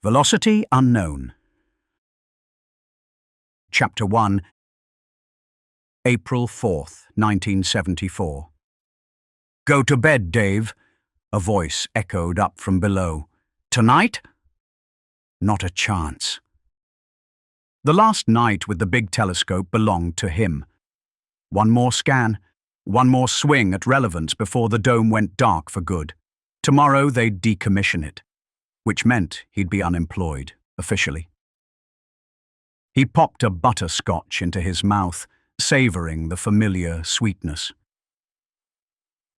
Velocity unknown. Chapter 1, April 4th, 1974. "Go to bed, Dave," a voice echoed up from below. "Tonight?" Not a chance. The last night with the big telescope belonged to him. One more scan, one more swing at relevance before the dome went dark for good. Tomorrow they'd decommission it, which meant he'd be unemployed, officially. He popped a butterscotch into his mouth, savoring the familiar sweetness.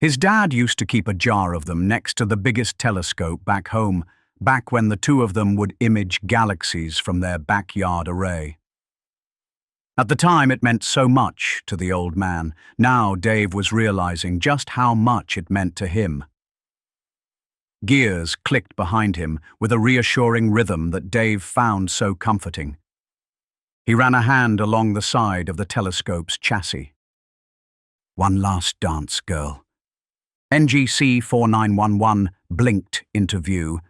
His dad used to keep a jar of them next to the biggest telescope back home, back when the two of them would image galaxies from their backyard array. At the time, it meant so much to the old man. Now Dave was realizing just how much it meant to him. Gears clicked behind him with a reassuring rhythm that Dave found so comforting. He ran a hand along the side of the telescope's chassis. "One last dance, girl." NGC 4911 blinked into view.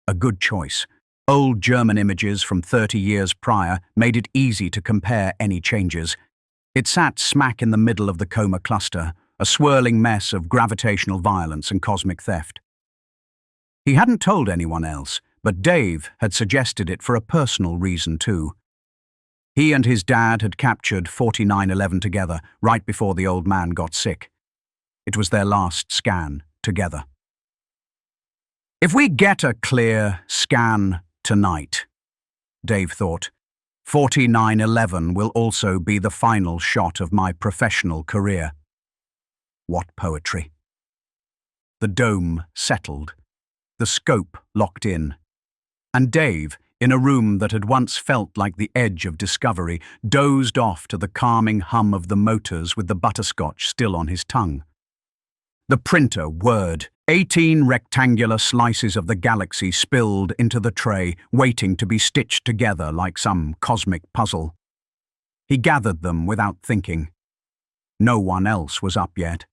A good choice. Old German images from 30 years prior made it easy to compare any changes. It sat smack in the middle of the coma cluster, a swirling mess of gravitational violence and cosmic theft. He hadn't told anyone else, but Dave had suggested it for a personal reason too. He and his dad had captured 4911 together right before the old man got sick. It was their last scan together. "If we get a clear scan tonight," Dave thought, 4911 will also be the final shot of my professional career. What poetry. The dome settled. The scope locked in. And Dave, in a room that had once felt like the edge of discovery, dozed off to the calming hum of the motors with the butterscotch still on his tongue. The printer whirred. 18 rectangular slices of the galaxy spilled into the tray, waiting to be stitched together like some cosmic puzzle. He gathered them without thinking. No one else was up yet.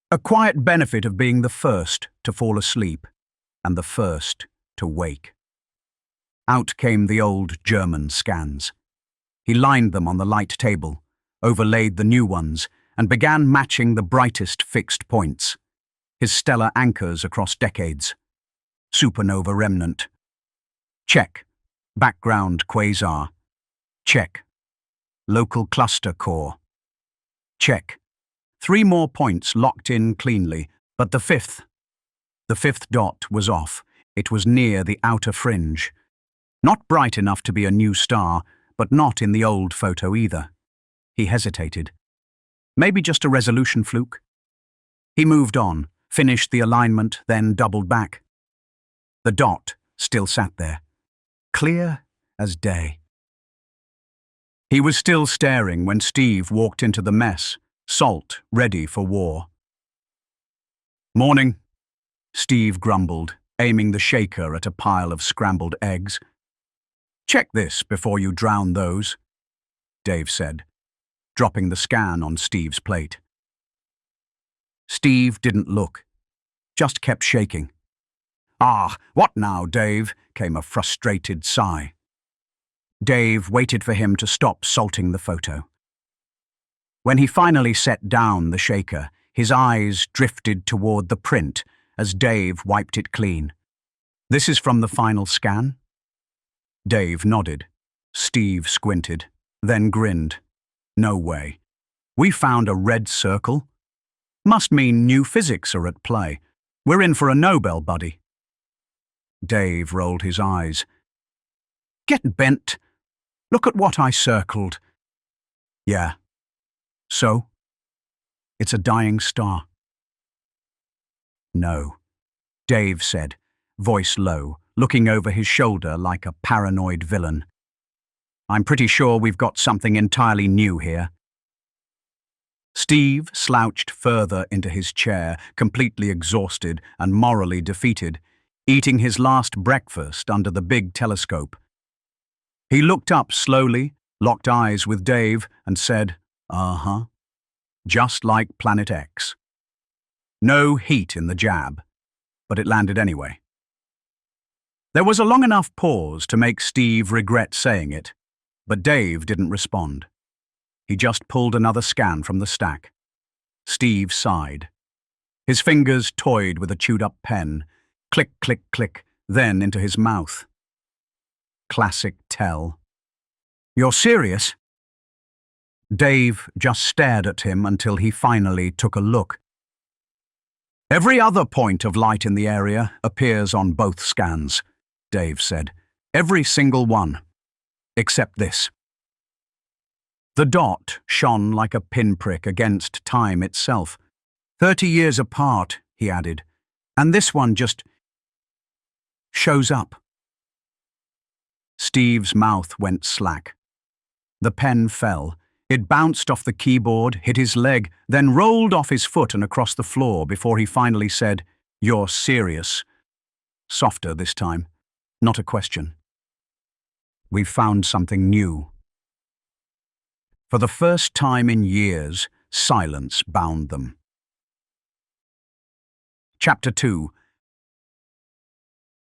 A quiet benefit of being the first to fall asleep and the first to wake. Out came the old German scans. He lined them on the light table, overlaid the new ones, and began matching the brightest fixed points. His stellar anchors across decades. Supernova remnant. Check. Background quasar. Check. Local cluster core. Check. 3 more points locked in cleanly, but the fifth dot was off. It was near the outer fringe. Not bright enough to be a new star, but not in the old photo either. He hesitated. Maybe just a resolution fluke? He moved on, finished the alignment, then doubled back. The dot still sat there, clear as day. He was still staring when Steve walked into the mess, salt ready for war. "Morning," Steve grumbled, aiming the shaker at a pile of scrambled eggs. "Check this before you drown those," Dave said, dropping the scan on Steve's plate. Steve didn't look, just kept shaking. "Ah, what now, Dave?" came a frustrated sigh. Dave waited for him to stop salting the photo. When he finally set down the shaker, his eyes drifted toward the print as Dave wiped it clean. "This is from the final scan?" Dave nodded. Steve squinted, then grinned. "No way. We found a red circle. Must mean new physics are at play. We're in for a Nobel, buddy." Dave rolled his eyes. "Get bent. Look at what I circled." "Yeah. So? It's a dying star." "No," Dave said, voice low, looking over his shoulder like a paranoid villain. "I'm pretty sure we've got something entirely new here." Steve slouched further into his chair, completely exhausted and morally defeated, eating his last breakfast under the big telescope. He looked up slowly, locked eyes with Dave, and said, "Uh-huh. Just like Planet X." No heat in the jab, but it landed anyway. There was a long enough pause to make Steve regret saying it, but Dave didn't respond. He just pulled another scan from the stack. Steve sighed. His fingers toyed with a chewed-up pen. Click, click, click, then into his mouth. Classic tell. "You're serious?" Dave just stared at him until he finally took a look. "Every other point of light in the area appears on both scans," Dave said. "Every single one. Except this." The dot shone like a pinprick against time itself. 30 years apart, he added, and this one just shows up. Steve's mouth went slack. The pen fell. It bounced off the keyboard, hit his leg, then rolled off his foot and across the floor before he finally said, "You're serious." Softer this time. Not a question. "We've found something new." For the first time in years, silence bound them. Chapter 2.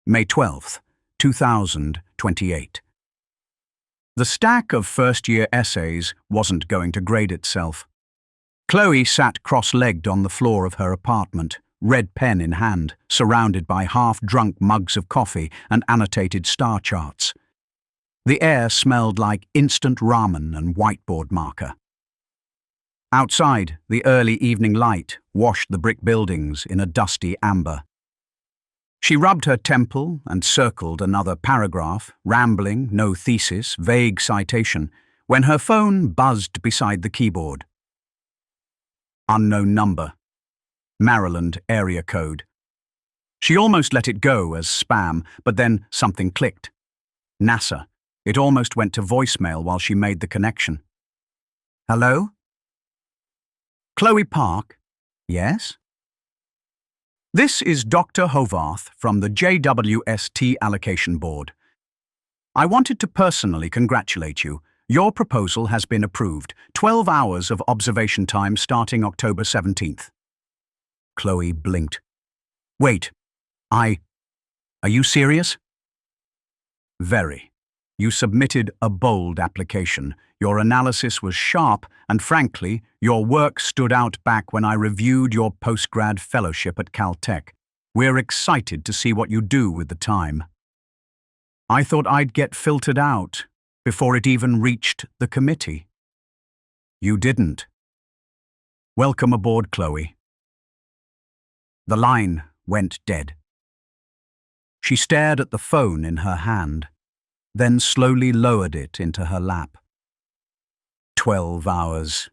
May 12th, 2028. The stack of first-year essays wasn't going to grade itself. Chloe sat cross-legged on the floor of her apartment, red pen in hand, surrounded by half-drunk mugs of coffee and annotated star charts. The air smelled like instant ramen and whiteboard marker. Outside, the early evening light washed the brick buildings in a dusty amber. She rubbed her temple and circled another paragraph, rambling, no thesis, vague citation, when her phone buzzed beside the keyboard. Unknown number. Maryland area code. She almost let it go as spam, but then something clicked. NASA. It almost went to voicemail while she made the connection. "Hello? Chloe Park? Yes? This is Dr. Hovarth from the JWST Allocation Board. I wanted to personally congratulate you. Your proposal has been approved. 12 hours of observation time starting October 17th. Chloe blinked. "Wait, are you serious?" "Very. You submitted a bold application. Your analysis was sharp, and frankly, your work stood out back when I reviewed your postgrad fellowship at Caltech. We're excited to see what you do with the time. I thought I'd get filtered out before it even reached the committee. You didn't. Welcome aboard, Chloe." The line went dead. She stared at the phone in her hand, then slowly lowered it into her lap. 12 hours.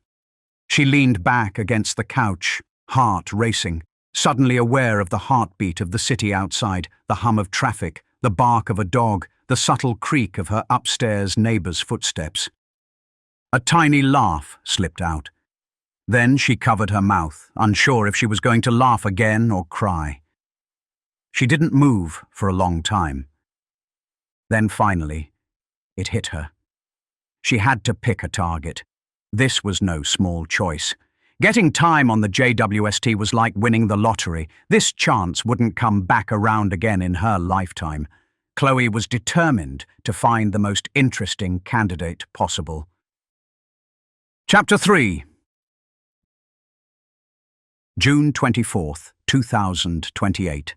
She leaned back against the couch, heart racing, suddenly aware of the heartbeat of the city outside, the hum of traffic, the bark of a dog, the subtle creak of her upstairs neighbor's footsteps. A tiny laugh slipped out. Then she covered her mouth, unsure if she was going to laugh again or cry. She didn't move for a long time. Then finally, it hit her. She had to pick a target. This was no small choice. Getting time on the JWST was like winning the lottery. This chance wouldn't come back around again in her lifetime. Chloe was determined to find the most interesting candidate possible. Chapter 3. June 24th, 2028.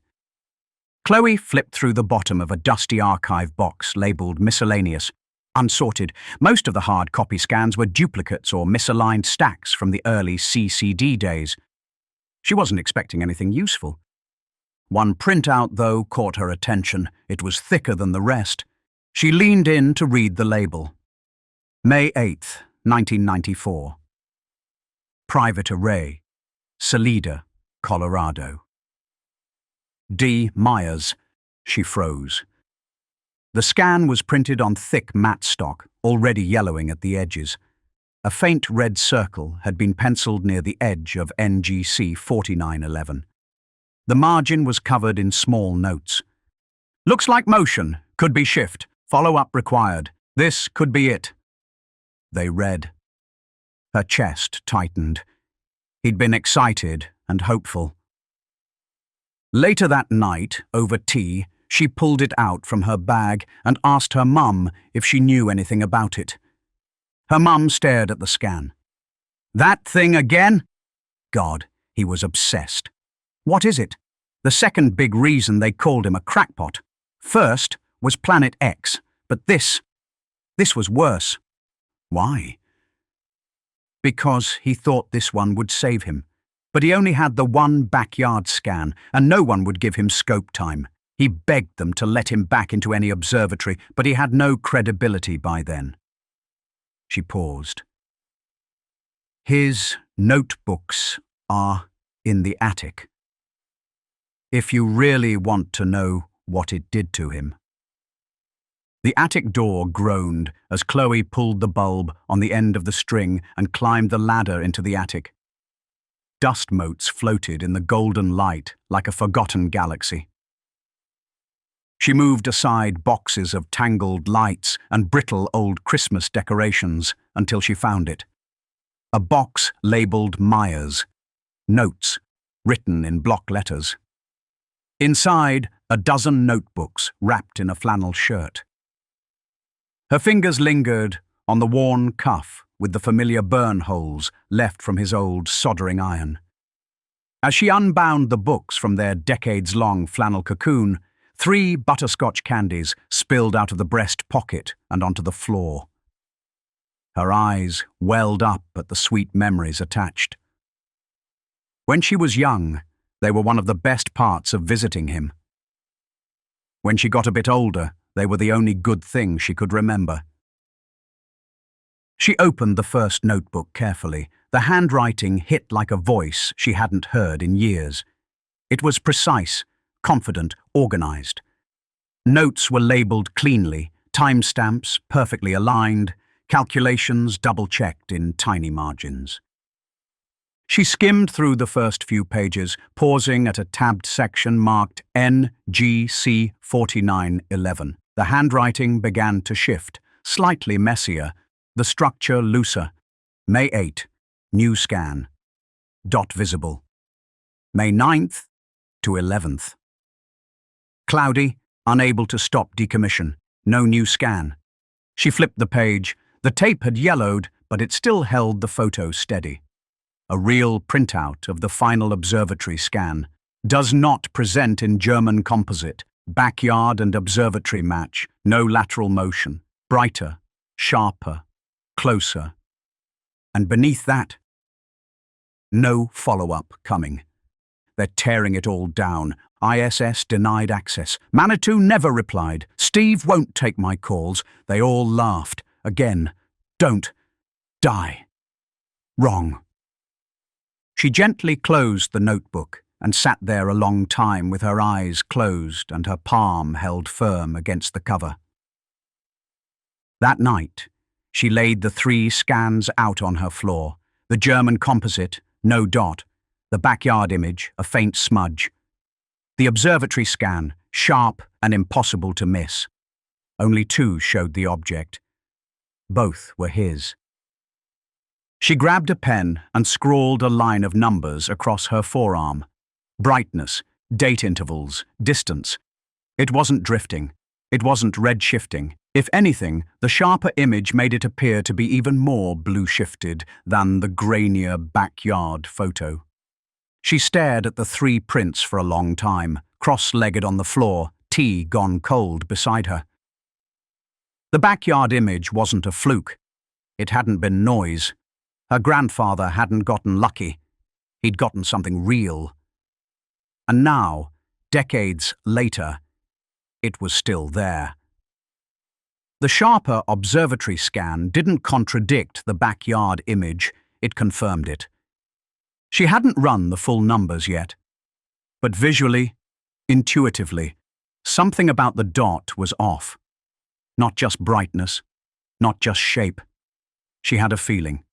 Chloe flipped through the bottom of a dusty archive box labelled miscellaneous. Unsorted, most of the hard copy scans were duplicates or misaligned stacks from the early CCD days. She wasn't expecting anything useful. One printout, though, caught her attention. It was thicker than the rest. She leaned in to read the label. May 8th, 1994. Private Array, Salida, Colorado. D. Myers. She froze. The scan was printed on thick matte stock, already yellowing at the edges. A faint red circle had been penciled near the edge of NGC 4911. The margin was covered in small notes. "Looks like motion. Could be shift. Follow-up required. This could be it." They read. Her chest tightened. He'd been excited and hopeful. Later that night, over tea, she pulled it out from her bag and asked her mum if she knew anything about it. Her mum stared at the scan. "That thing again?" God, he was obsessed. "What is it?" The second big reason they called him a crackpot. First was Planet X, but this was worse. Why? Because he thought this one would save him. But he only had the one backyard scan, and no one would give him scope time. He begged them to let him back into any observatory, but he had no credibility by then. She paused. His notebooks are in the attic. If you really want to know what it did to him. The attic door groaned as Chloe pulled the bulb on the end of the string and climbed the ladder into the attic. Dust motes floated in the golden light like a forgotten galaxy. She moved aside boxes of tangled lights and brittle old Christmas decorations until she found it. A box labeled Myers. Notes, written in block letters. Inside, a dozen notebooks wrapped in a flannel shirt. Her fingers lingered on the worn cuff with the familiar burn holes left from his old soldering iron. As she unbound the books from their decades-long flannel cocoon, 3 butterscotch candies spilled out of the breast pocket and onto the floor. Her eyes welled up at the sweet memories attached. When she was young, they were one of the best parts of visiting him. When she got a bit older, they were the only good thing she could remember. She opened the first notebook carefully. The handwriting hit like a voice she hadn't heard in years. It was precise, confident, organized. Notes were labeled cleanly, timestamps perfectly aligned, calculations double-checked in tiny margins. She skimmed through the first few pages, pausing at a tabbed section marked NGC 4911. The handwriting began to shift, slightly messier, the structure looser. May 8, new scan. Dot visible. May 9th to 11th. Cloudy, unable to stop decommission. No new scan. She flipped the page. The tape had yellowed, but it still held the photo steady. A real printout of the final observatory scan. Does not present in German composite. Backyard and observatory match. No lateral motion. Brighter, sharper, closer. And beneath that, no follow-up coming. They're tearing it all down. ISS denied access. Manitou never replied. Steve won't take my calls. They all laughed. Again. Don't. Die. Wrong. She gently closed the notebook and sat there a long time with her eyes closed and her palm held firm against the cover. That night, she laid the 3 scans out on her floor. The German composite, no dot. The backyard image, a faint smudge. The observatory scan, sharp and impossible to miss. Only 2 showed the object. Both were his. She grabbed a pen and scrawled a line of numbers across her forearm. Brightness, date intervals, distance. It wasn't drifting. It wasn't redshifting. If anything, the sharper image made it appear to be even more blue-shifted than the grainier backyard photo. She stared at the 3 prints for a long time, cross-legged on the floor, tea gone cold beside her. The backyard image wasn't a fluke. It hadn't been noise. Her grandfather hadn't gotten lucky. He'd gotten something real. And now, decades later, it was still there. The sharper observatory scan didn't contradict the backyard image, it confirmed it. She hadn't run the full numbers yet. But visually, intuitively, something about the dot was off. Not just brightness, not just shape. She had a feeling.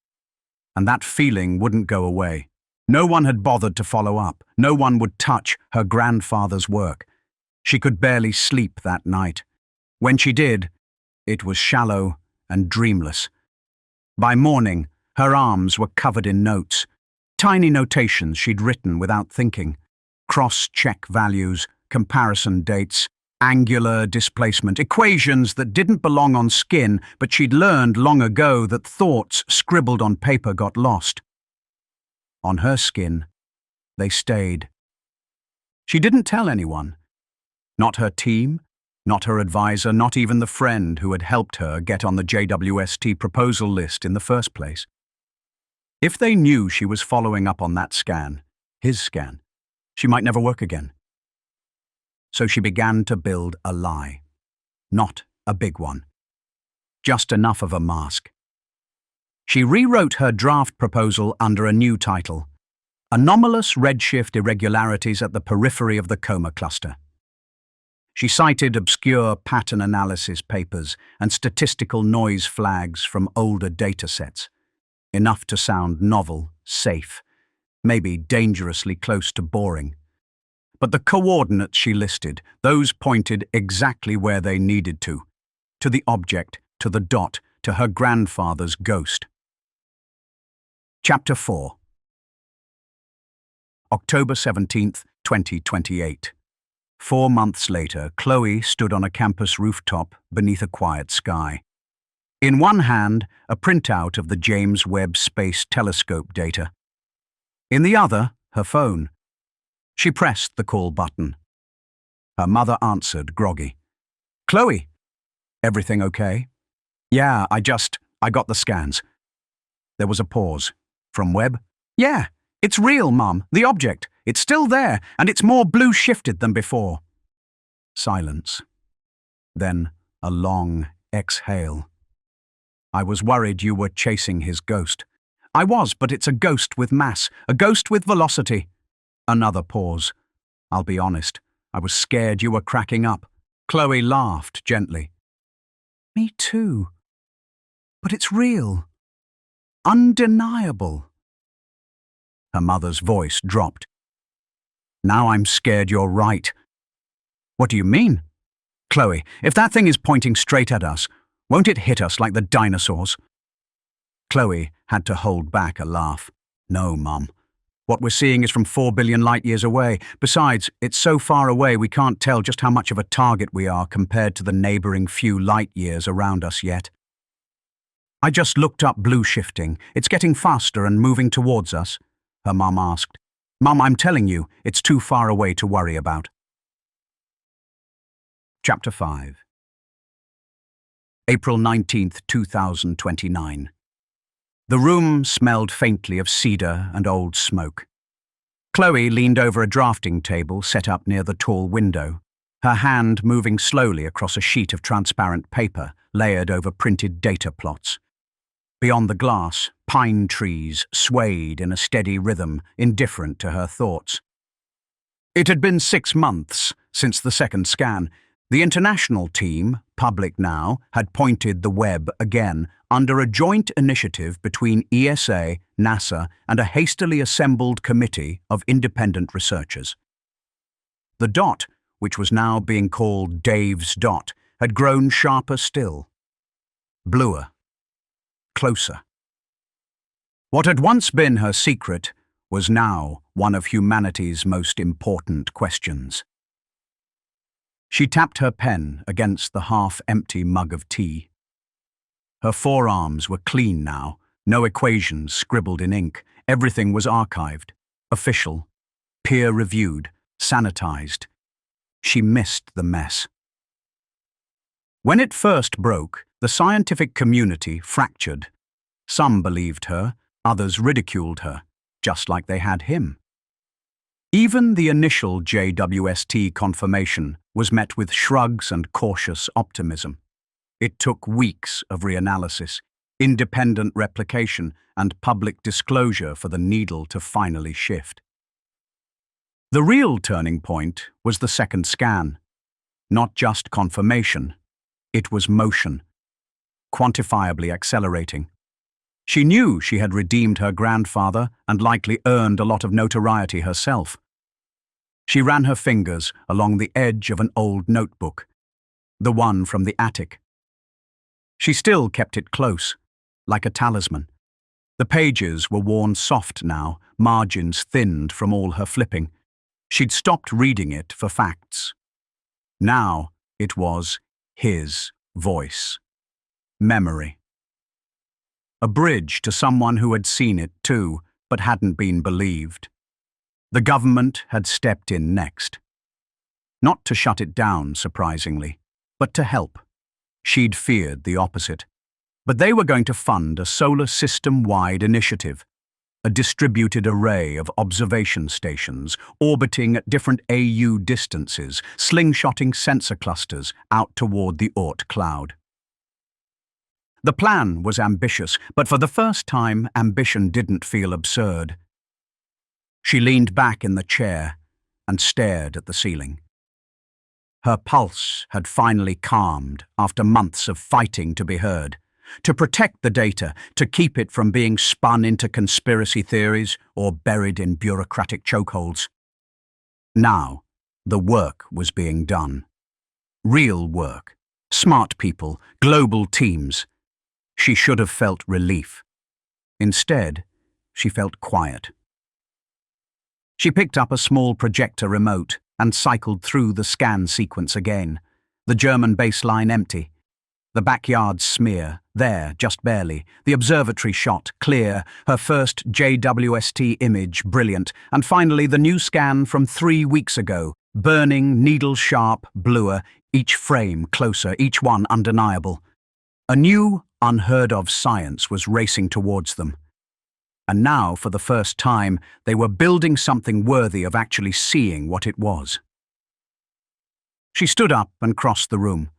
And that feeling wouldn't go away. No one had bothered to follow up. No one would touch her grandfather's work. She could barely sleep that night. When she did, it was shallow and dreamless. By morning, her arms were covered in notes, tiny notations she'd written without thinking. Cross-check values, comparison dates, Angular displacement, equations that didn't belong on skin, but she'd learned long ago that thoughts scribbled on paper got lost. On her skin, they stayed. She didn't tell anyone. Not her team, not her advisor, not even the friend who had helped her get on the JWST proposal list in the first place. If they knew she was following up on that scan, his scan, she might never work again. So she began to build a lie. Not a big one. Just enough of a mask. She rewrote her draft proposal under a new title: Anomalous Redshift Irregularities at the Periphery of the Coma Cluster. She cited obscure pattern analysis papers and statistical noise flags from older datasets. Enough to sound novel, safe, maybe dangerously close to boring. But the coordinates she listed, those pointed exactly where they needed to the object, to the dot, to her grandfather's ghost. Chapter 4. October 17th, 2028. 4 months later, Chloe stood on a campus rooftop beneath a quiet sky. In one hand, a printout of the James Webb Space Telescope data. In the other, her phone. She pressed the call button. Her mother answered, groggy. "Chloe, everything okay?" "Yeah, I got the scans." There was a pause. "From Webb?" "Yeah, it's real, Mum. The object. It's still there, and it's more blue-shifted than before." Silence. Then a long exhale. "I was worried you were chasing his ghost." "I was, but it's a ghost with mass, a ghost with velocity." Another pause. "I'll be honest, I was scared you were cracking up." Chloe laughed gently. "Me too. But it's real. Undeniable." Her mother's voice dropped. "Now I'm scared you're right." "What do you mean?" "Chloe, if that thing is pointing straight at us, won't it hit us like the dinosaurs?" Chloe had to hold back a laugh. "No, Mum. What we're seeing is from 4 billion light-years away. Besides, it's so far away we can't tell just how much of a target we are compared to the neighboring few light-years around us yet." "I just looked up blue shifting. It's getting faster and moving towards us," her mum asked. "Mum, I'm telling you, it's too far away to worry about." Chapter 5. April 19th, 2029. The room smelled faintly of cedar and old smoke. Chloe leaned over a drafting table set up near the tall window, her hand moving slowly across a sheet of transparent paper layered over printed data plots. Beyond the glass, pine trees swayed in a steady rhythm, indifferent to her thoughts. It had been 6 months since the second scan. The international team, public now, had pointed the Webb again under a joint initiative between ESA, NASA, and a hastily assembled committee of independent researchers. The dot, which was now being called Dave's dot, had grown sharper still. Bluer. Closer. What had once been her secret was now one of humanity's most important questions. She tapped her pen against the half-empty mug of tea. Her forearms were clean now, no equations scribbled in ink. Everything was archived, official, peer-reviewed, sanitized. She missed the mess. When it first broke, the scientific community fractured. Some believed her, others ridiculed her, just like they had him. Even the initial JWST confirmation was met with shrugs and cautious optimism. It took weeks of reanalysis, independent replication, and public disclosure for the needle to finally shift. The real turning point was the second scan. Not just confirmation, it was motion, quantifiably accelerating. She knew she had redeemed her grandfather and likely earned a lot of notoriety herself. She ran her fingers along the edge of an old notebook, the one from the attic. She still kept it close, like a talisman. The pages were worn soft now, margins thinned from all her flipping. She'd stopped reading it for facts. Now It was his voice. Memory. A bridge to someone who had seen it too, but hadn't been believed. The government had stepped in next. Not to shut it down, surprisingly, but to help. She'd feared the opposite. But they were going to fund a solar system-wide initiative, a distributed array of observation stations orbiting at different AU distances, slingshotting sensor clusters out toward the Oort cloud. The plan was ambitious, but for the first time, ambition didn't feel absurd. She leaned back in the chair and stared at the ceiling. Her pulse had finally calmed after months of fighting to be heard. To protect the data, to keep it from being spun into conspiracy theories or buried in bureaucratic chokeholds. Now, the work was being done. Real work. Smart people, global teams. She should have felt relief. Instead, she felt quiet. She picked up a small projector remote and cycled through the scan sequence again. The German baseline empty. The backyard smear, there, just barely. The observatory shot, clear. Her first JWST image, brilliant. And finally, the new scan from 3 weeks ago. Burning, needle-sharp, bluer. Each frame closer, each one undeniable. A new, unheard-of science was racing towards them. And now, for the first time, they were building something worthy of actually seeing what it was. She stood up and crossed the room.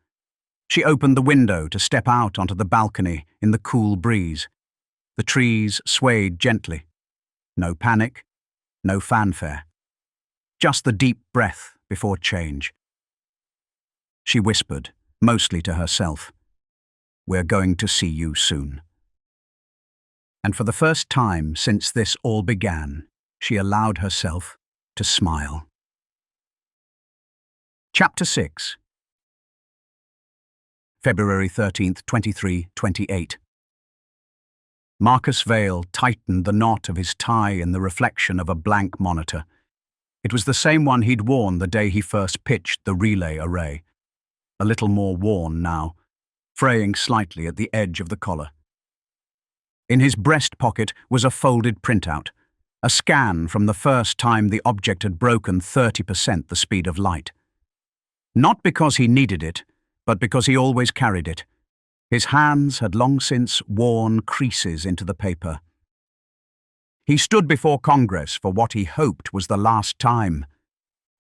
She opened the window to step out onto the balcony in the cool breeze. The trees swayed gently. No panic, no fanfare. Just the deep breath before change. She whispered, mostly to herself, "We're going to see you soon." And for the first time since this all began, she allowed herself to smile. Chapter 6. February 13th, 2328. Marcus Vale tightened the knot of his tie in the reflection of a blank monitor. It was the same one he'd worn the day he first pitched the relay array. A little more worn now, fraying slightly at the edge of the collar. In his breast pocket was a folded printout, a scan from the first time the object had broken 30% the speed of light. Not because he needed it, but because he always carried it. His hands had long since worn creases into the paper. He stood before Congress for what he hoped was the last time.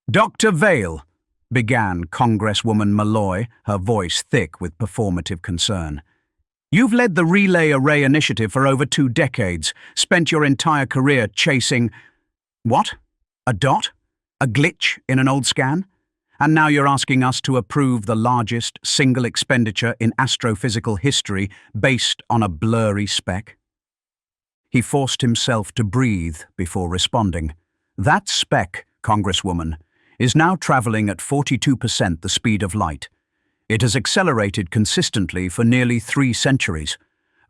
"Dr. Vale," began Congresswoman Malloy, her voice thick with performative concern. "You've led the Relay Array Initiative for over 2 decades, spent your entire career chasing— What? A dot? A glitch in an old scan? And now you're asking us to approve the largest single expenditure in astrophysical history based on a blurry speck?" He forced himself to breathe before responding. "That speck, Congresswoman, is now traveling at 42% the speed of light. It has accelerated consistently for nearly 3 centuries.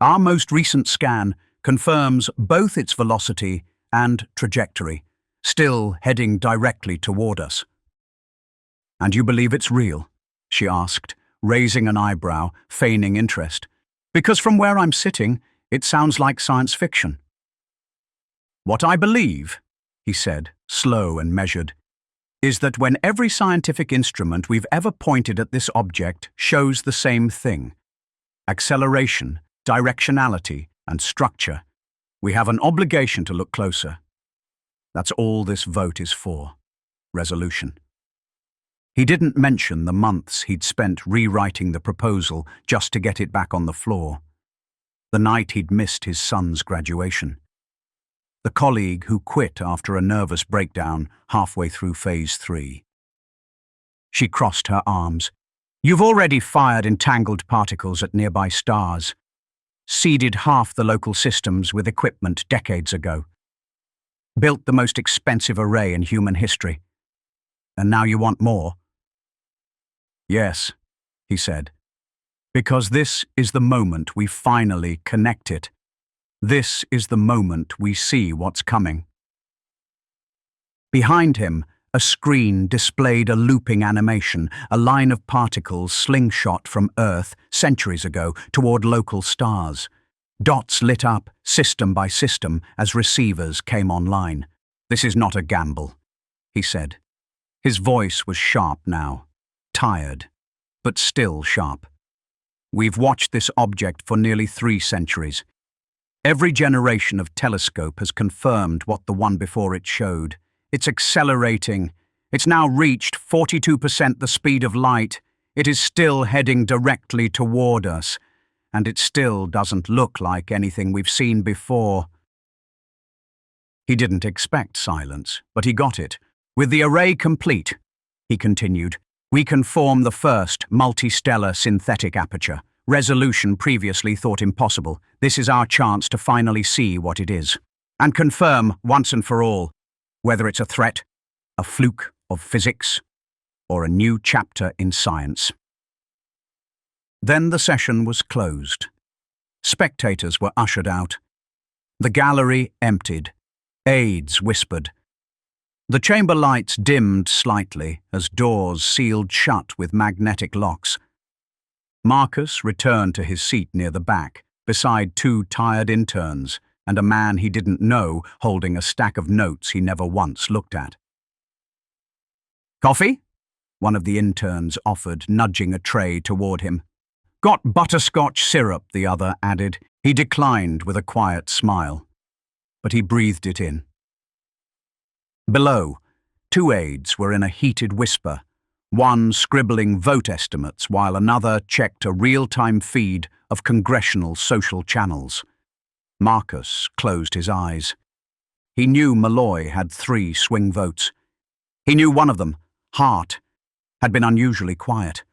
Our most recent scan confirms both its velocity and trajectory, still heading directly toward us." "And you believe it's real?" she asked, raising an eyebrow, feigning interest. "Because from where I'm sitting, it sounds like science fiction." "What I believe," he said, slow and measured, "is that when every scientific instrument we've ever pointed at this object shows the same thing, acceleration, directionality, and structure, we have an obligation to look closer. That's all this vote is for. Resolution." He didn't mention the months he'd spent rewriting the proposal just to get it back on the floor. The night he'd missed his son's graduation. The colleague who quit after a nervous breakdown halfway through Phase 3. She crossed her arms. "You've already fired entangled particles at nearby stars. Seeded half the local systems with equipment decades ago. Built the most expensive array in human history. And now you want more?" "Yes," he said, "because this is the moment we finally connect it. This is the moment we see what's coming." Behind him, A screen displayed a looping animation, a line of particles slingshot from Earth centuries ago toward local stars. Dots lit up, system by system, as receivers came online. "This is not a gamble," he said. His voice was sharp now, tired, but still sharp. "We've watched this object for nearly 3 centuries. Every generation of telescope has confirmed what the one before it showed. It's accelerating. It's now reached 42% the speed of light. It is still heading directly toward us, and it still doesn't look like anything we've seen before." He didn't expect silence, but he got it. "With the array complete," he continued, "we can form the first multistellar synthetic aperture. Resolution previously thought impossible. This is our chance to finally see what it is, and confirm once and for all whether it's a threat, a fluke of physics, or a new chapter in science." Then the session was closed. Spectators were ushered out. The gallery emptied. Aides whispered. The chamber lights dimmed slightly as doors sealed shut with magnetic locks. Marcus returned to his seat near the back, beside 2 tired interns and a man he didn't know holding a stack of notes he never once looked at. "Coffee?" one of the interns offered, nudging a tray toward him. "Got butterscotch syrup," the other added. He declined with a quiet smile, but he breathed it in. Below, 2 aides were in a heated whisper, one scribbling vote estimates while another checked a real-time feed of congressional social channels. Marcus closed his eyes. He knew Malloy had 3 swing votes. He knew one of them, Hart, had been unusually quiet.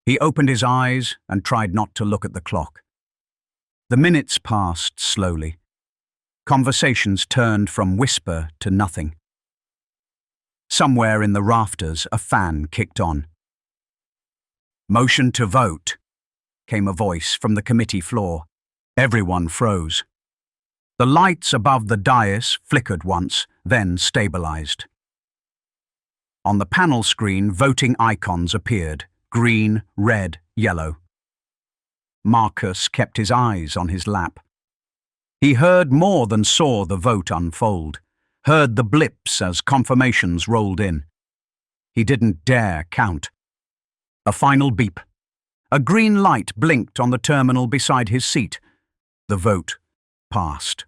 He opened his eyes and tried not to look at the clock. The minutes passed slowly. Conversations turned from whisper to nothing. Somewhere in the rafters, a fan kicked on. "Motion to vote," came a voice from the committee floor. Everyone froze. The lights above the dais flickered once, then stabilized. On the panel screen, voting icons appeared: green, red, yellow. Marcus kept his eyes on his lap. He heard more than saw the vote unfold, heard the blips as confirmations rolled in. He didn't dare count. A final beep. A green light blinked on the terminal beside his seat. The vote passed.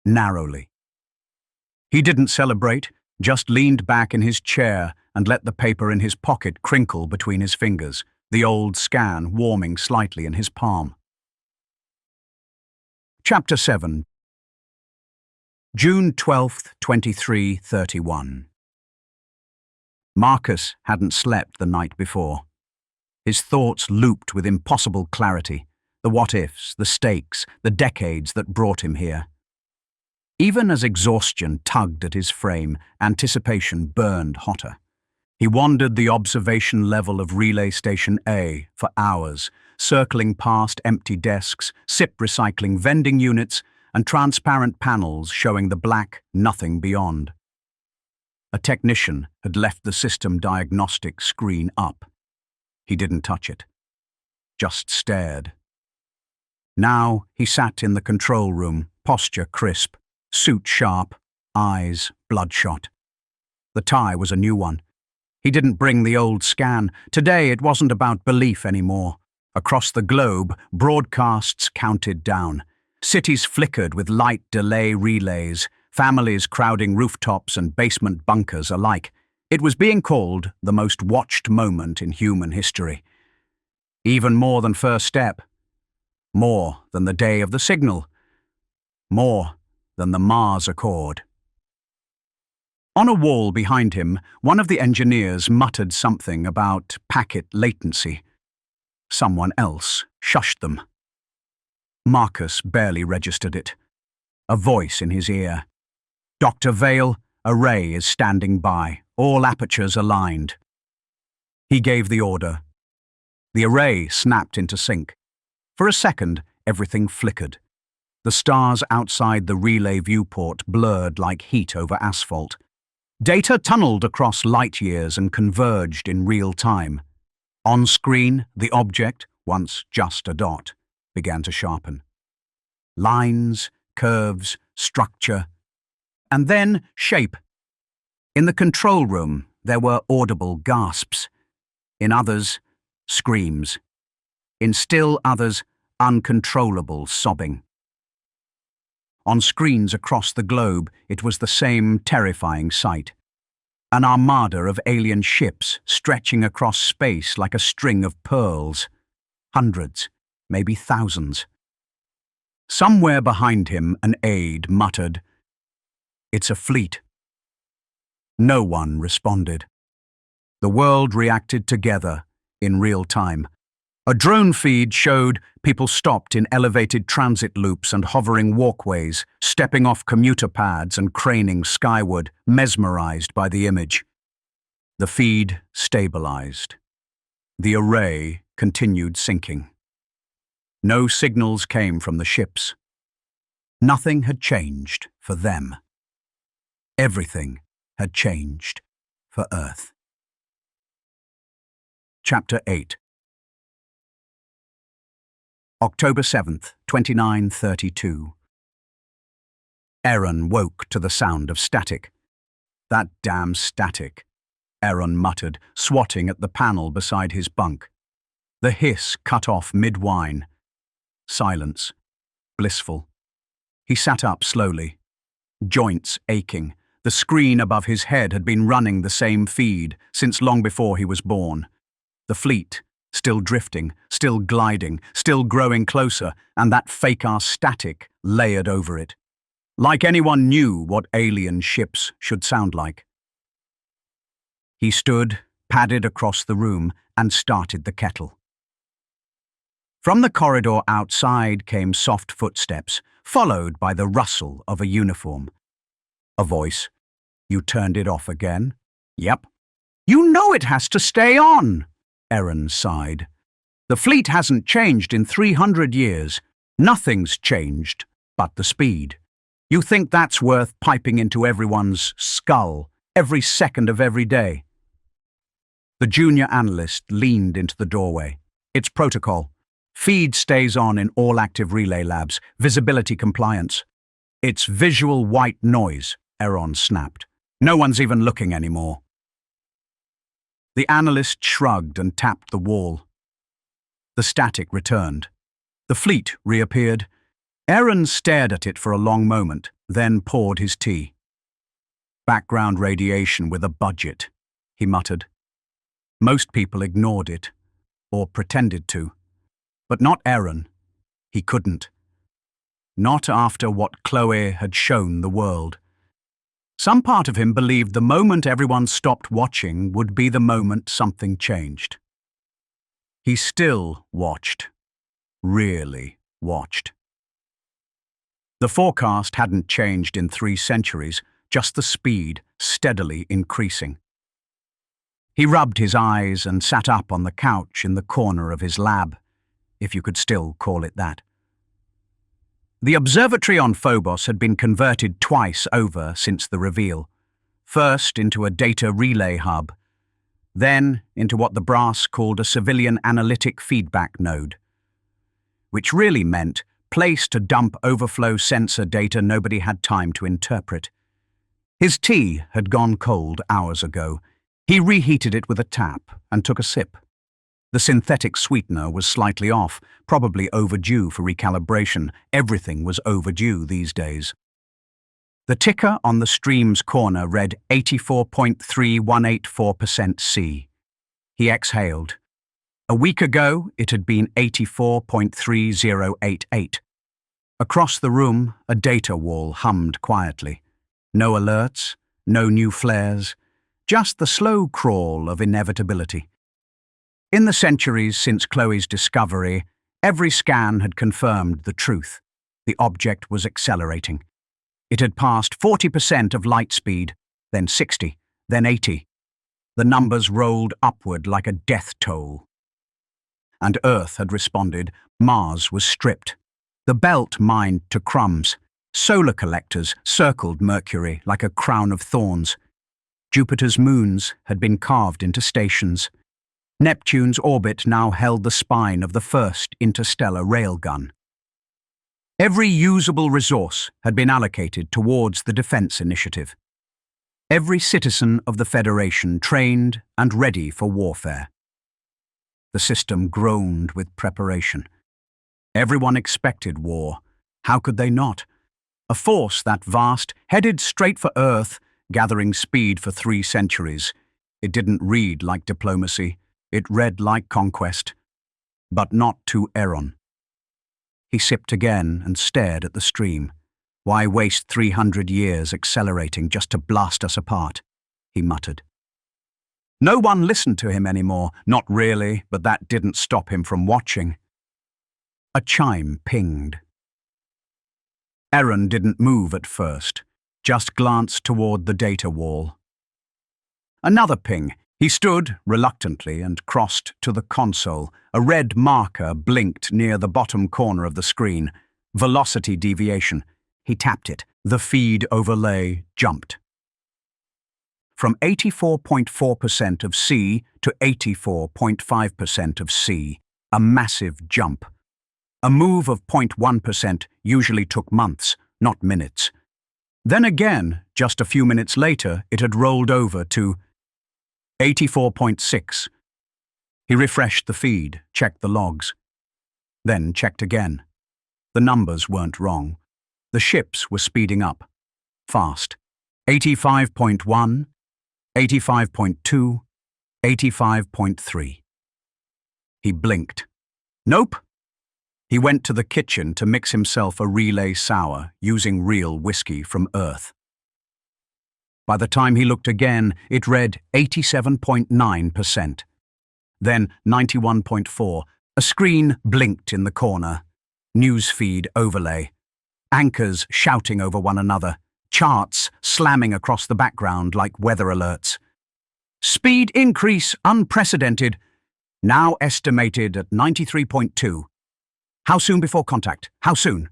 Narrowly. He didn't celebrate, just leaned back in his chair and let the paper in his pocket crinkle between his fingers, the old scan warming slightly in his palm. Chapter 7. June 12th, 2331. Marcus hadn't slept the night before. His thoughts looped with impossible clarity, the what-ifs, the stakes, the decades that brought him here. Even as exhaustion tugged at his frame, anticipation burned hotter. He wandered the observation level of Relay Station A for hours, circling past empty desks, SIP recycling vending units, and transparent panels showing the black nothing beyond. A technician had left the system diagnostic screen up. He didn't touch it, just stared. Now he sat in the control room, posture crisp, suit sharp, eyes bloodshot. The tie was a new one. He didn't bring the old scan. Today it wasn't about belief anymore. Across the globe, broadcasts counted down. Cities flickered with light delay relays, families crowding rooftops and basement bunkers alike. It was being called the most watched moment in human history. Even more than first step. More than the day of the signal. More than the Mars Accord. On a wall behind him, one of the engineers muttered something about packet latency. Someone else shushed them. Marcus barely registered it. A voice in his ear. "Dr. Vale, array is standing by. All apertures aligned." He gave the order. The array snapped into sync. For a second, everything flickered. The stars outside the relay viewport blurred like heat over asphalt. Data tunneled across light years and converged in real time. On screen, the object, once just a dot, began to sharpen. Lines, curves, structure, and then shape. In the control room, there were audible gasps. In others, screams. In still others, uncontrollable sobbing. On screens across the globe, it was the same terrifying sight. An armada of alien ships stretching across space like a string of pearls. Hundreds, maybe thousands. Somewhere behind him, an aide muttered, "It's a fleet." No one responded. The world reacted together, in real time. A drone feed showed people stopped in elevated transit loops and hovering walkways, stepping off commuter pads and craning skyward, mesmerized by the image. The feed stabilized. The array continued sinking. No signals came from the ships. Nothing had changed for them. Everything had changed for Earth. Chapter 8. October 7th, 2932. Aaron woke to the sound of static. "That damn static," Aaron muttered, swatting at the panel beside his bunk. The hiss cut off mid-whine. Silence. Blissful. He sat up slowly. Joints aching. The screen above his head had been running the same feed since long before he was born. The fleet, still drifting, still gliding, still growing closer, and that fake-ass static layered over it. Like anyone knew what alien ships should sound like. He stood, padded across the room, and started the kettle. From the corridor outside came soft footsteps, followed by the rustle of a uniform. A voice. "You turned it off again?" "Yep." "You know it has to stay on," Aaron sighed. "The fleet hasn't changed in 300 years. Nothing's changed but the speed. You think that's worth piping into everyone's skull every second of every day?" The junior analyst leaned into the doorway. "It's protocol. Feed stays on in all active relay labs. Visibility compliance." "It's visual white noise," Aaron snapped. "No one's even looking anymore." The analyst shrugged and tapped the wall. The static returned. The fleet reappeared. Aaron stared at it for a long moment, then poured his tea. "Background radiation with a budget," he muttered. Most people ignored it, or pretended to. But not Aaron. He couldn't. Not after what Chloe had shown the world. Some part of him believed the moment everyone stopped watching would be the moment something changed. He still watched. Really watched. The forecast hadn't changed in 3 centuries, just the speed steadily increasing. He rubbed his eyes and sat up on the couch in the corner of his lab, if you could still call it that. The observatory on Phobos had been converted twice over since the reveal. First into a data relay hub, then into what the brass called a civilian analytic feedback node, which really meant place to dump overflow sensor data nobody had time to interpret. His tea had gone cold hours ago. He reheated it with a tap and took a sip. The synthetic sweetener was slightly off, probably overdue for recalibration. Everything was overdue these days. The ticker on the stream's corner read 84.3184% C. He exhaled. A week ago, it had been 84.3088. Across the room, a data wall hummed quietly. No alerts, no new flares, just the slow crawl of inevitability. In the centuries since Chloe's discovery, every scan had confirmed the truth. The object was accelerating. It had passed 40% of light speed, then 60, then 80. The numbers rolled upward like a death toll. And Earth had responded. Mars was stripped. The belt mined to crumbs. Solar collectors circled Mercury like a crown of thorns. Jupiter's moons had been carved into stations. Neptune's orbit now held the spine of the first interstellar railgun. Every usable resource had been allocated towards the defense initiative. Every citizen of the Federation trained and ready for warfare. The system groaned with preparation. Everyone expected war. How could they not? A force that vast, headed straight for Earth, gathering speed for 3 centuries. It didn't read like diplomacy. It read like conquest. But not to Aaron. He sipped again and stared at the stream. Why waste 300 years accelerating just to blast us apart? He muttered. No one listened to him anymore. Not really, but that didn't stop him from watching. A chime pinged. Aaron didn't move at first, just glanced toward the data wall. Another ping. He stood reluctantly and crossed to the console. A red marker blinked near the bottom corner of the screen. Velocity deviation. He tapped it. The feed overlay jumped. From 84.4% of C to 84.5% of C. A massive jump. A move of 0.1% usually took months, not minutes. Then again, just a few minutes later, it had rolled over to 84.6. He refreshed the feed, checked the logs. Then checked again. The numbers weren't wrong. The ships were speeding up. Fast. 85.1, 85.2, 85.3. He blinked. Nope. He went to the kitchen to mix himself a relay sour using real whiskey from Earth. By the time he looked again, it read 87.9%. Then 91.4. A screen blinked in the corner. Newsfeed overlay. Anchors shouting over one another. Charts slamming across the background like weather alerts. Speed increase unprecedented. Now estimated at 93.2. How soon before contact? How soon?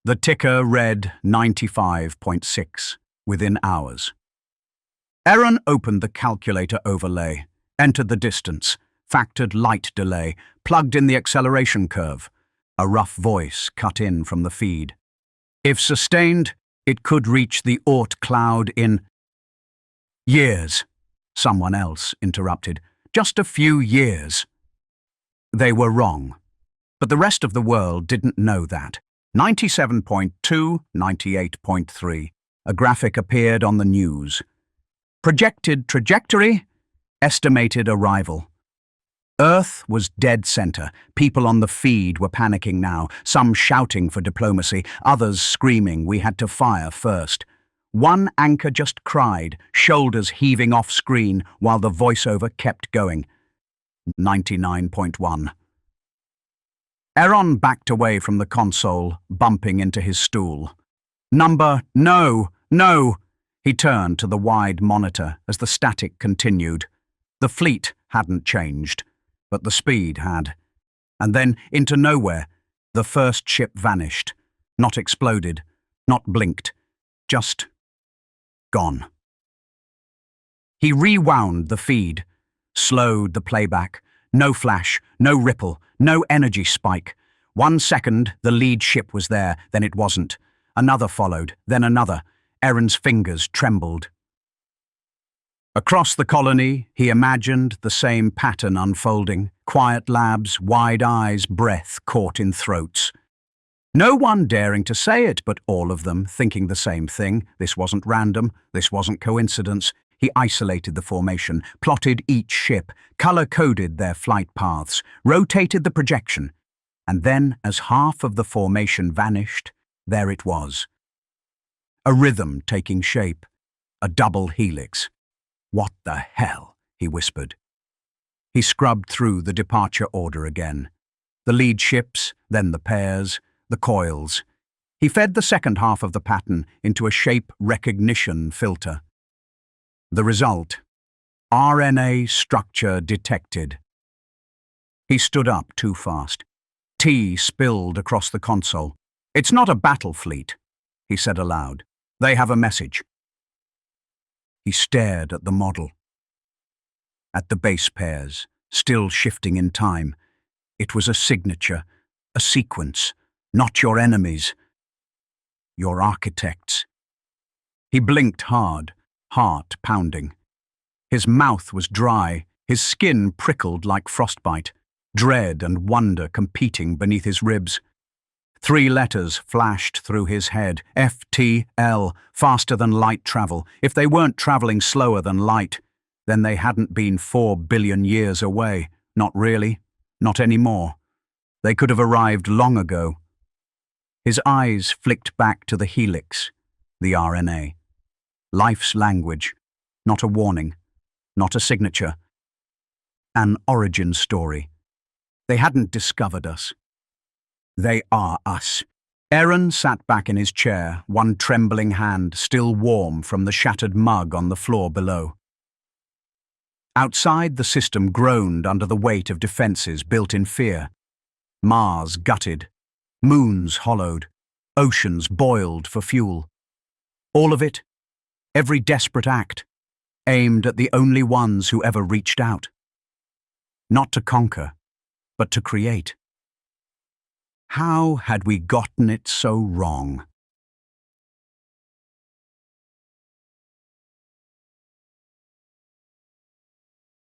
The ticker read 95.6, within hours. Aaron opened the calculator overlay, entered the distance, factored light delay, plugged in the acceleration curve. A rough voice cut in from the feed. If sustained, it could reach the Oort cloud in years. Someone else interrupted. Just a few years. They were wrong. But the rest of the world didn't know that. 97.2, 98.3. A graphic appeared on the news. Projected trajectory, estimated arrival. Earth was dead center. People on the feed were panicking now, some shouting for diplomacy, others screaming we had to fire first. One anchor just cried, shoulders heaving off screen while the voiceover kept going. 99.1. Aaron backed away from the console, bumping into his stool. Number, no, no. He turned to the wide monitor as the static continued. The fleet hadn't changed, but the speed had. And then, into nowhere, the first ship vanished. Not exploded, not blinked, just gone. He rewound the feed, slowed the playback. No flash, no ripple, no energy spike. 1 second, the lead ship was there, then it wasn't. Another followed, then another. Aaron's fingers trembled. Across the colony, he imagined the same pattern unfolding. Quiet labs, wide eyes, breath caught in throats. No one daring to say it, but all of them thinking the same thing. This wasn't random, this wasn't coincidence. He isolated the formation, plotted each ship, color-coded their flight paths, rotated the projection. And then, as half of the formation vanished, there it was. A rhythm taking shape, a double helix. What the hell? He whispered. He scrubbed through the departure order again. The lead ships, then the pairs, the coils. He fed the second half of the pattern into a shape recognition filter. The result, RNA structure detected. He stood up too fast. Tea spilled across the console. It's not a battle fleet, he said aloud. They have a message. He stared at the model, at the base pairs, still shifting in time. It was a signature, a sequence, not your enemies, your architects. He blinked hard, heart pounding. His mouth was dry, his skin prickled like frostbite, dread and wonder competing beneath his ribs. 3 letters flashed through his head, FTL, faster than light travel. If they weren't traveling slower than light, then they hadn't been 4 billion years away. Not really, not anymore. They could have arrived long ago. His eyes flicked back to the helix, the RNA. Life's language, not a warning, not a signature. An origin story. They hadn't discovered us. They are us. Aaron sat back in his chair, one trembling hand still warm from the shattered mug on the floor below. Outside, the system groaned under the weight of defenses built in fear. Mars gutted, moons hollowed, oceans boiled for fuel. All of it, every desperate act, aimed at the only ones who ever reached out. Not to conquer, but to create. How had we gotten it so wrong?